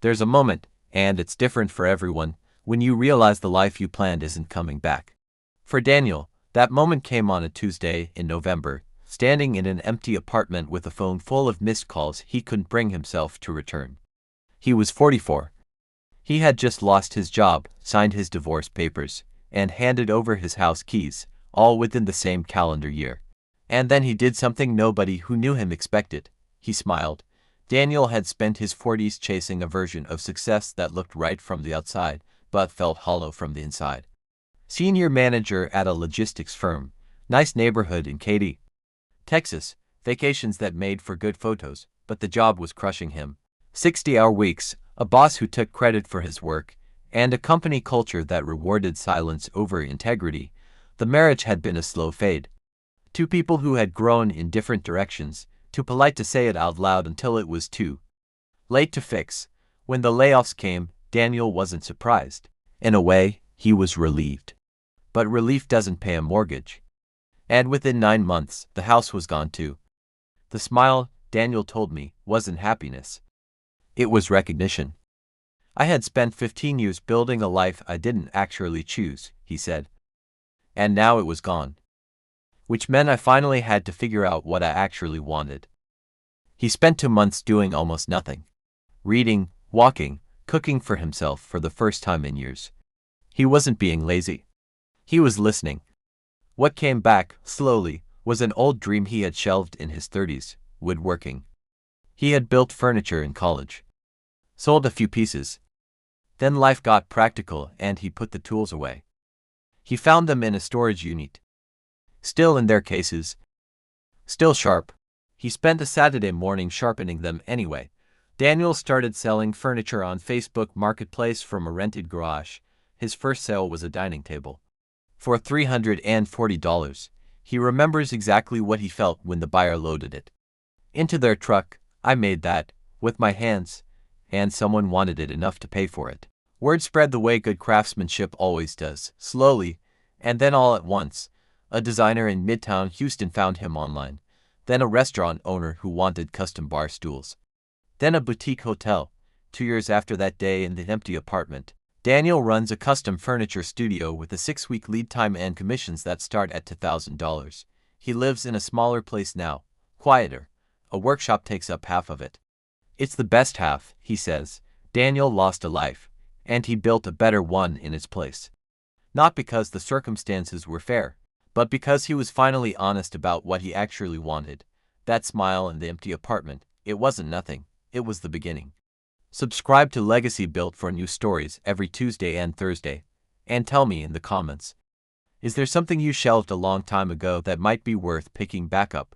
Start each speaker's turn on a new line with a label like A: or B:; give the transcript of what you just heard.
A: There's a moment, and it's different for everyone, when you realize the life you planned isn't coming back. For Daniel, that moment came on a Tuesday in November, standing in an empty apartment with a phone full of missed calls he couldn't bring himself to return. He was 44. He had just lost his job, signed his divorce papers, and handed over his house keys, all within the same calendar year. And then he did something nobody who knew him expected. He smiled. Daniel had spent his 40s chasing a version of success that looked right from the outside, but felt hollow from the inside. Senior manager at a logistics firm, nice neighborhood in Katy, Texas, vacations that made for good photos, but the job was crushing him. 60-hour weeks, a boss who took credit for his work, and a company culture that rewarded silence over integrity. The marriage had been a slow fade. Two people who had grown in different directions, too polite to say it out loud until it was too late to fix. When the layoffs came, Daniel wasn't surprised. In a way, he was relieved. But relief doesn't pay a mortgage. And within 9 months, the house was gone too. The smile, Daniel told me, wasn't happiness. It was recognition. I had spent 15 years building a life I didn't actually choose, he said. And now it was gone. Which meant I finally had to figure out what I actually wanted. He spent 2 months doing almost nothing. Reading, walking, cooking for himself for the first time in years. He wasn't being lazy. He was listening. What came back, slowly, was an old dream he had shelved in his 30s, woodworking. He had built furniture in college. Sold a few pieces. Then life got practical and he put the tools away. He found them in a storage unit. Still in their cases. Still sharp. He spent a Saturday morning sharpening them anyway. Daniel started selling furniture on Facebook Marketplace from a rented garage. His first sale was a dining table. For $340, he remembers exactly what he felt when the buyer loaded it into their truck. I made that, with my hands, and someone wanted it enough to pay for it. Word spread the way good craftsmanship always does, slowly, and then all at once. A designer in Midtown Houston found him online, then a restaurant owner who wanted custom bar stools. Then a boutique hotel. 2 years after that day in the empty apartment, Daniel runs a custom furniture studio with a 6-week lead time and commissions that start at $2,000. He lives in a smaller place now, quieter. A workshop takes up half of it. It's the best half, he says. Daniel lost a life, and he built a better one in its place. Not because the circumstances were fair, but because he was finally honest about what he actually wanted. That smile in the empty apartment, it wasn't nothing, it was the beginning. Subscribe to Legacy Built for new stories every Tuesday and Thursday. And tell me in the comments, is there something you shelved a long time ago that might be worth picking back up?